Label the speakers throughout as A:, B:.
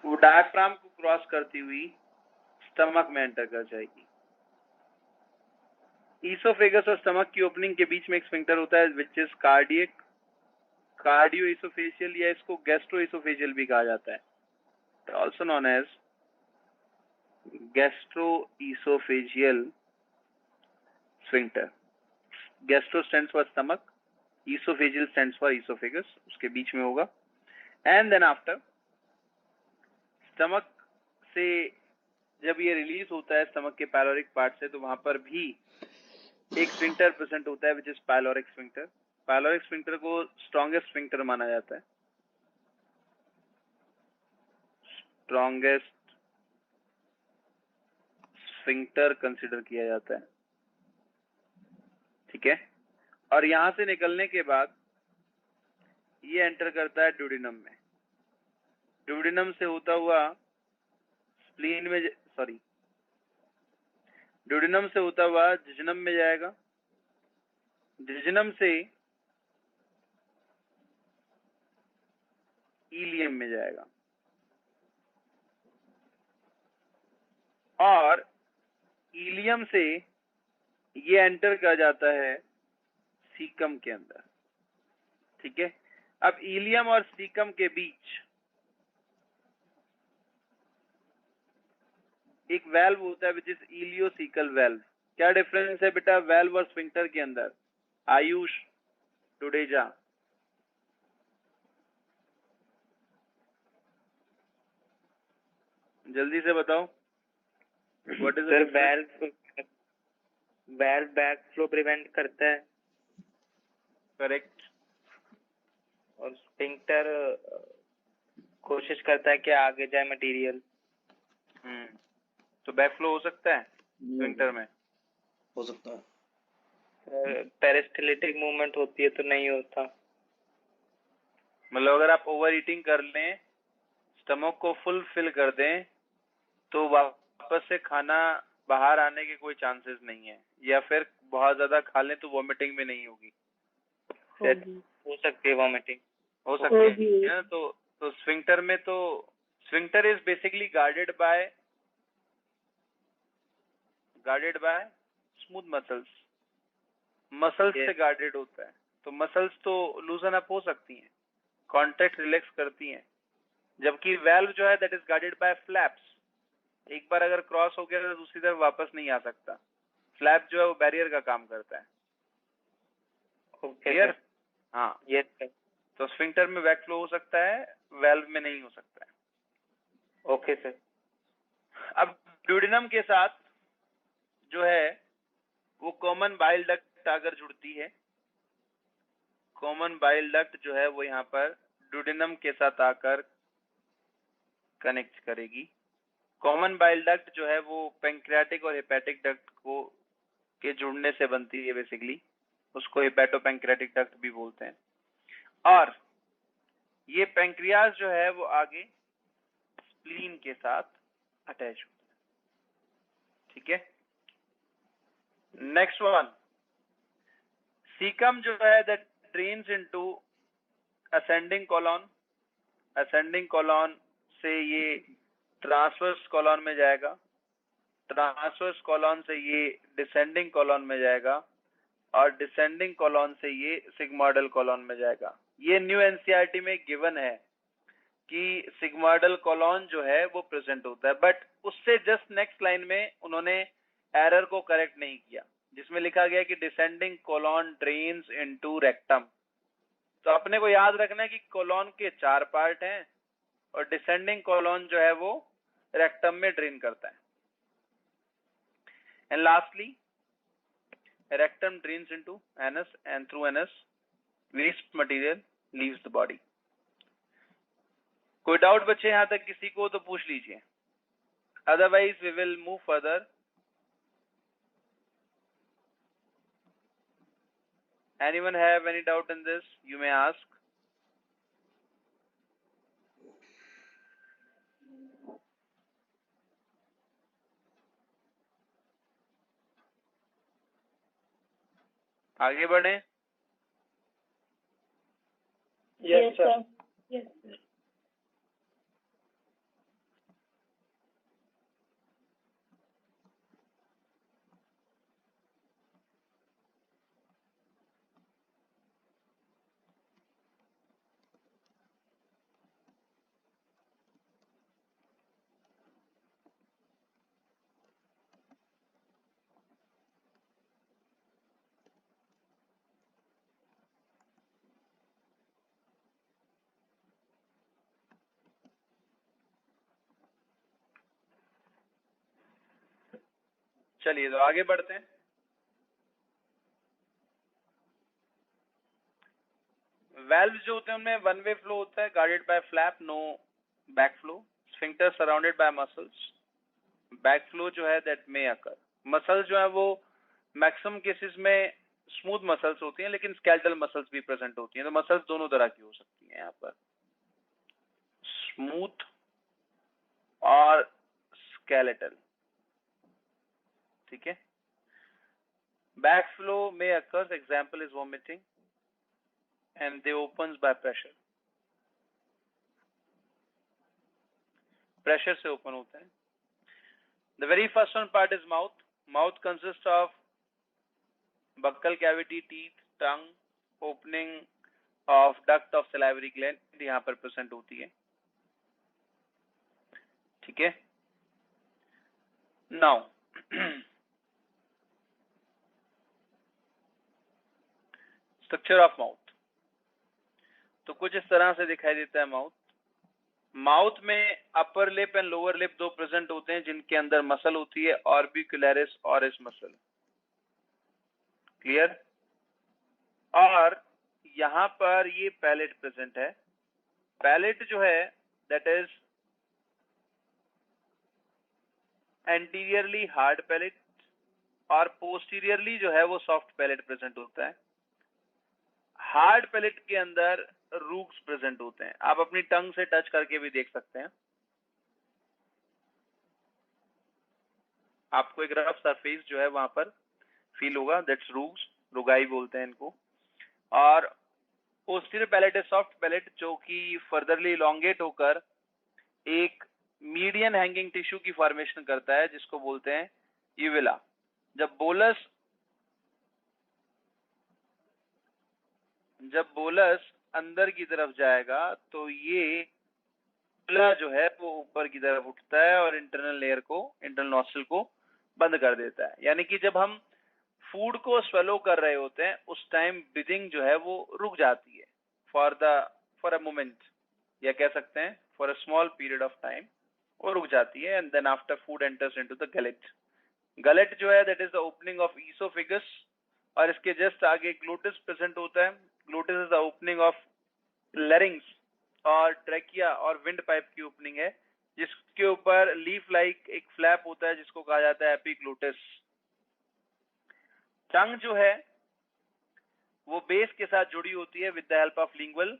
A: वो डायफ्राम को क्रॉस करती हुई स्टमक में एंटर कर जाएगी। ईसोफेगस और स्टमक की ओपनिंग के बीच में एक स्फिंक्टर होता है which is cardiac, cardio oesophageal, या इसको गैस्ट्रो ईसोफेजियल भी कहा जाता है, also known as gastro oesophageal sphincter. Gastro stands for stomach, oesophageal stands for oesophagus, उसके बीच में होगा। एंड देन आफ्टर स्टमक से जब ये रिलीज होता है स्टमक के पायलोरिक पार्ट से, तो वहां पर भी एक स्फिंक्टर प्रेजेंट होता है which is pyloric sphincter. Pyloric sphincter को स्ट्रॉन्गेस्ट स्फिंक्टर माना जाता है, स्ट्रॉन्गेस्ट स्फिंक्टर कंसिडर किया जाता है, ठीक है। और यहां से निकलने के बाद ये एंटर करता है ड्यूडिनम में, ड्यूडिनम से होता हुआ स्प्लीन में, सॉरी ड्यूडिनम से होता हुआ जिजनम में जाएगा, जिजनम से इलियम में जाएगा, और इलियम से ये एंटर कर जाता है सीकम के अंदर, ठीक है। अब इलियम और सीकम के बीच एक वेल्व होता है विच इज इलियोसीकल वेल्व। क्या डिफरेंस है बेटा वेल्व और स्फिंक्टर के अंदर? आयुष टुडेजा, जल्दी से बताओ what is
B: sir? Valve back flow prevent करता है।
A: करेक्ट।
B: और स्फिंक्टर कोशिश करता है कि आगे जाए मटेरियल।
A: तो बैक फ्लो हो सकता है स्फिंक्टर में?
C: हो सकता है।
B: पेरिस्टाल्टिक मूवमेंट होती है तो नहीं होता।
A: मतलब अगर आप ओवर ईटिंग कर लें, स्टमक को फुल फिल कर दें, तो वापस से खाना बाहर आने के कोई चांसेस नहीं है, या फिर बहुत ज्यादा खा लें तो वॉमिटिंग भी नहीं होगी।
B: हो सकती है वॉमिटिंग,
A: हो सकती है ना। तो स्फिंक्टर में तो sphincter is basically guarded by smooth muscles से गार्डेड होता है। तो मसल्स तो लूजन अप हो सकती हैं, कॉन्टैक्ट रिलैक्स करती हैं, जबकि वेल्व जो है that is guarded by flaps. एक बार अगर क्रॉस हो गया तो दूसरी तरफ वापस नहीं आ सकता। फ्लैप जो है वो बैरियर का काम करता है। क्लियर? हाँ,
B: यस।
A: तो स्फिंक्टर में बैक फ्लो हो सकता है, वेल्व में नहीं हो सकता है।
B: Okay sir.
A: अब ड्यूडेनम के साथ जो है वो कॉमन बाइल डक्ट अगर जुड़ती है, कॉमन बाइल डक्ट जो है वो यहाँ पर ड्यूडेनम के साथ आकर कनेक्ट करेगी। कॉमन बाइल डक्ट जो है वो पैंक्रियाटिक और हेपेटिक डक्ट को के जुड़ने से बनती है बेसिकली, उसको हेपेटोपैंक्रियाटिक डक्ट भी बोलते हैं। और ये पैंक्रियास जो है वो आगे स्प्लीन के साथ अटैच होता है, ठीक है। नेक्स्ट वन, सीकम जो है that drains into ascending column. Ascending column से ये ट्रांसवर्स कॉलम में जाएगा, ट्रांसवर्स कॉलम से ये डिसेंडिंग कॉलम में जाएगा, और डिसेंडिंग कॉलम से ये सिग्मोइडल कॉलम में जाएगा। ये न्यू एनसीईआरटी में गिवन है कि सिग्मोइडल कॉलम जो है वो प्रेजेंट होता है, बट उससे जस्ट नेक्स्ट लाइन में उन्होंने एरर को करेक्ट नहीं किया, जिसमें लिखा गया कि descending column drains into rectum. तो अपने को याद रखना है कि कॉलम के 4 पार्ट हैं और डिसेंडिंग कॉलम जो है वो रेक्टम में ड्रेन करता है। And lastly rectum drains into anus, and through anus waste material leaves the body. कोई डाउट बच्चे यहां तक किसी को तो पूछ लीजिए, otherwise we will move further. Anyone have any doubt in this? You may ask. आगे बढ़े।
B: Yes sir.
D: Yes sir.
A: चलिए तो आगे बढ़ते हैं। वेल्व जो होते हैं उनमें वन वे फ्लो होता है, guarded by flap, no back flow. Sphincter surrounded by muscles, back flow जो है दैट मे अकर। मसल्स जो है वो मैक्सिमम केसेस में स्मूथ मसल्स होती हैं, लेकिन स्केलेटल मसल्स भी प्रेजेंट होती हैं। तो मसल्स दोनों तरह की हो सकती हैं यहाँ पर, स्मूथ और स्केलेटल। ठीक है। बैक फ्लो में occurs, example is vomiting and they opens by pressure. Pressure से ओपन होते हैं। The very first one part is mouth. Mouth consists of buccal cavity, teeth, tongue, opening of duct of salivary gland यहाँ पर present होती है। ठीक है। Now structure of mouth तो कुछ इस तरह से दिखाई देता है माउथ। माउथ में upper lip and lower lip दो प्रेजेंट होते हैं, जिनके अंदर मसल होती है ऑर्बिकुलरिस ऑरिस मसल। क्लियर। और यहाँ पर ये पैलेट प्रेजेंट है। पैलेट जो है that is anteriorly hard palate और पोस्टीरियरली जो है वो सॉफ्ट पैलेट प्रेजेंट होता है। हार्ड पैलेट के अंदर रूट्स प्रेजेंट होते हैं। आप अपनी टंग से टच करके भी देख सकते हैं, आपको एक रफ सरफेस जो है वहां पर फील होगा, दैट्स रूट्स, रुगाई बोलते हैं इनको। और पोस्टीरियर पैलेट है सॉफ्ट पैलेट, जो कि फर्दरली इलोंगेट होकर एक मीडियन हैंगिंग टिश्यू की फॉर्मेशन करता है, जिसको बोलते हैं यूविला। जब बोलस अंदर की तरफ जाएगा तो ये यूविला जो है वो ऊपर की तरफ उठता है और इंटरनल लेयर को, इंटरनल नॉस्ट्रिल को बंद कर देता है। यानी कि जब हम फूड को स्वेलो कर रहे होते हैं उस टाइम ब्रीदिंग जो है वो रुक जाती है फॉर अ मोमेंट, या कह सकते हैं for a small period of time वो रुक जाती है। And then after food enters into the gullet. Gullet जो है that is the opening of oesophagus, और इसके जस्ट आगे ग्लोटिस प्रेजेंट होता है। Glottis is the opening of larynx और ट्रैकिया और विंड पाइप की ओपनिंग है, जिसके ऊपर लीफ लाइक एक फ्लैप होता है जिसको कहा जाता है एपिग्लोटिस। टंग जो है वो बेस के साथ जुड़ी होती है with the help of lingual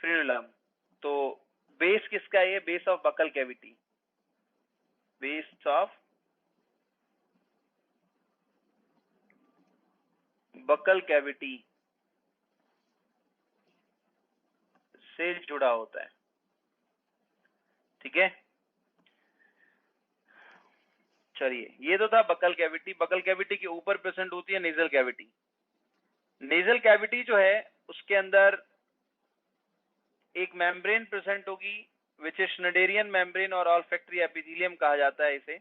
A: frenulum. तो बेस किसका है? Base of buccal cavity, base of buccal cavity से जुड़ा होता है। ठीक है। चलिए, ये तो था बकल कैविटी। बकल कैविटी के ऊपर प्रेजेंट होती है नेजल कैविटी। नेजल कैविटी जो है उसके अंदर एक मेम्ब्रेन प्रेजेंट होगी, विच इज श्नेडेरियन मेम्ब्रेन और ऑल्फैक्टरी एपिथेलियम कहा जाता है इसे।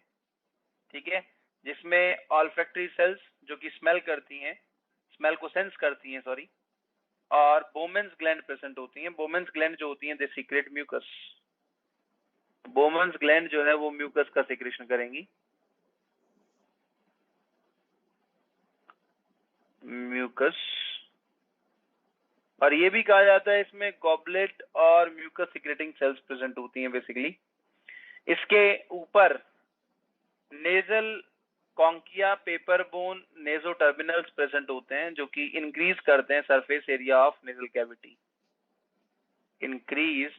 A: ठीक है। जिसमें ऑल्फैक्टरी सेल्स जो कि स्मेल करती हैं, स्मेल को सेंस करती हैं, सॉरी, और बोमेन्स ग्लैंड प्रेजेंट होती हैं। बोमेन्स ग्लैंड जो होती हैं दे सीक्रेट म्यूकस। बोमेन्स ग्लैंड जो है वो म्यूकस का सीक्रेशन करेंगी, म्यूकस। और ये भी कहा जाता है इसमें गॉबलेट और म्यूकस सीक्रेटिंग सेल्स प्रेजेंट होती हैं बेसिकली। इसके ऊपर nasal कॉन्किया, paper bone, नेजो terminals present होते हैं, जो कि इंक्रीज करते हैं surface area of nasal cavity. Increase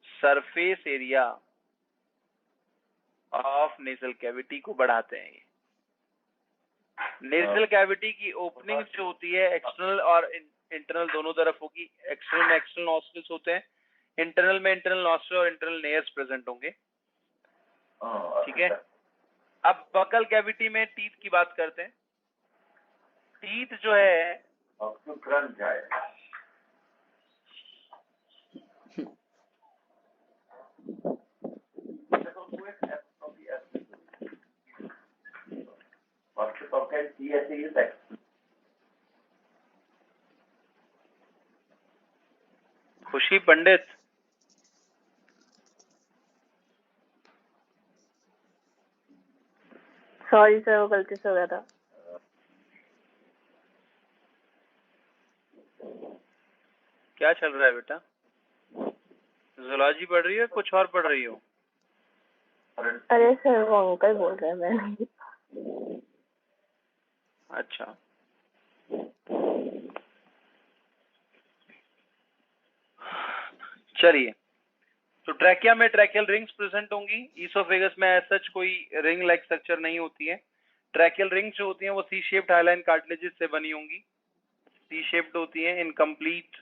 A: surface area of nasal cavity को बढ़ाते हैं। ये नेजल कैविटी की ओपनिंग जो होती है एक्सटर्नल और इंटरनल दोनों तरफ होगी। एक्सटर्नल में एक्सटर्नल नॉस्ट्रिल्स होते हैं, इंटरनल में इंटरनल नॉस्ट्रिल और इंटरनल नेयर्स प्रेजेंट होंगे। ठीक है। अब बकल कैविटी में टीथ की बात करते हैं। टीथ जो है खुशी पंडित,
C: सॉरी सर, वो गलती से हो गया था।
A: क्या चल रहा है बेटा? जूलॉजी पढ़ रही हो, कुछ और पढ़ रही हो?
C: अरे सर, वो अंकल बोल रहे हैं, मैं।
A: अच्छा, चलिए। तो ट्रैकिया में ट्रैकियल रिंग्स प्रेजेंट होंगी, ईसोफेगस में एज सच कोई रिंग लाइक स्ट्रक्चर नहीं होती है। ट्रैकियल रिंग्स जो होती हैं वो सी शेप्ड हाइलाइन कार्टिलेजेस से बनी होंगी, सी शेप्ड होती हैं, इनकम्प्लीट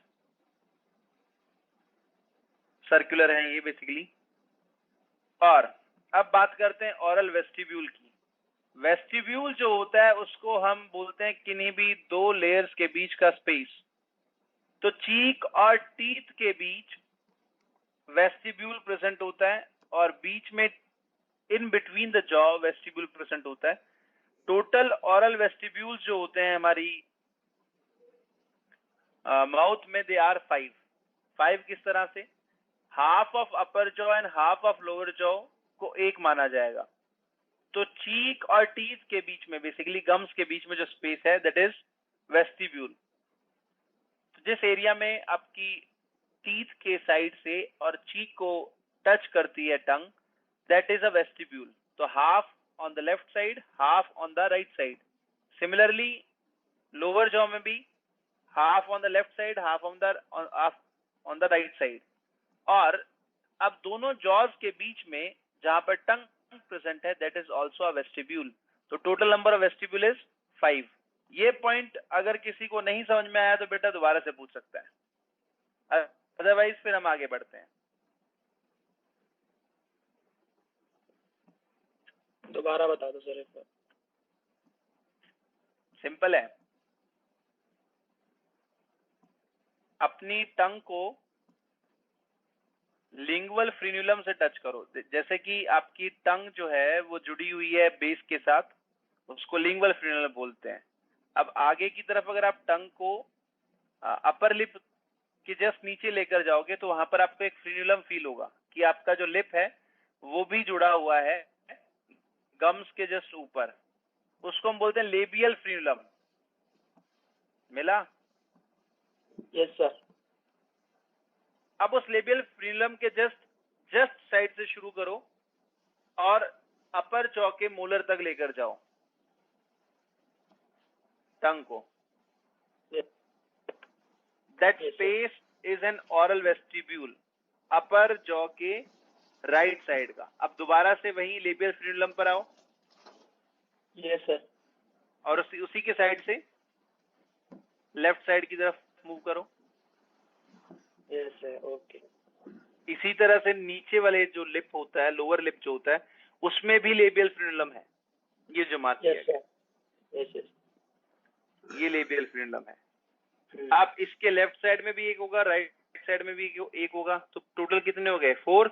A: सर्कुलर हैं ये बेसिकली। और अब बात करते हैं ऑरल वेस्टिब्यूल की। वेस्टिब्यूल जो होता है उसको हम बोलते हैं किन्हीं भी दो लेयर्स के बीच का स्पेस। तो चीक और टीथ के बीच वेस्टिब्यूल प्रेजेंट होता है और बीच में in between the jaw vestibule present होता है। टोटल ऑरल वेस्टिब्यूल्स जो होते हैं हमारी माउथ में, दे आर 5। किस तरह से? Half of upper jaw and half of lower jaw को एक माना जाएगा। तो चीक और टीथ के बीच में, बेसिकली गम्स के बीच में जो स्पेस है, दैट इज वेस्टिब्यूल। तो जिस एरिया में आपकी टीथ के साइड से और चीक को टच करती है टंग, दैट इज अ वेस्टिब्यूल। तो half on the left side, half on the right side. Similarly lower jaw में भी half on the left side, half on the right side. और अब दोनों जॉज के बीच में जहां पर टंग प्रेजेंट है, that is also a vestibule. तो total number of vestibule is 5। ये पॉइंट अगर किसी को नहीं समझ में आया तो बेटा दोबारा से पूछ सकता है, अदरवाइज फिर हम आगे बढ़ते हैं।
B: दोबारा बता दो सर एक बार।
A: सिंपल है, अपनी टंग को लिंगुअल फ्रीन्यूलम से टच करो। जैसे कि आपकी टंग जो है वो जुड़ी हुई है बेस के साथ, उसको लिंगुअल फ्रीन्यूलम बोलते हैं। अब आगे की तरफ अगर आप टंग को अपर लिप के जस्ट नीचे लेकर जाओगे तो वहां पर आपको एक फ्रीन्यूलम फील होगा कि आपका जो लिप है वो भी जुड़ा हुआ है गम्स के जस्ट ऊपर। उसको हम बोलते हैं लेबियल फ्रीन्यूलम। मिला?
B: Yes sir.
A: अब उस लेबियल फ्रीन्यूलम के जस्ट साइड से शुरू करो और अपर जॉ के मोलर तक लेकर जाओ टंग को। That space is an oral vestibule, upper jaw के राइट साइड का। अब दोबारा से वही लेबियल फ्रीन्यूलम पर आओ।
B: Yes sir.
A: और उसी के साइड से लेफ्ट साइड की तरफ मूव करो।
B: Yes sir, okay.
A: इसी तरह से नीचे वाले जो लिप होता है, लोअर लिप जो होता है, उसमें भी लेबियल फ्रीन्यूलम है, ये जो मार्क किया गया।
B: Yes yes.
A: ये लेबियल फ्रीन्यूलम है। आप इसके लेफ्ट साइड में भी एक होगा, राइट साइड में भी एक होगा, तो टोटल कितने हो गए? 4।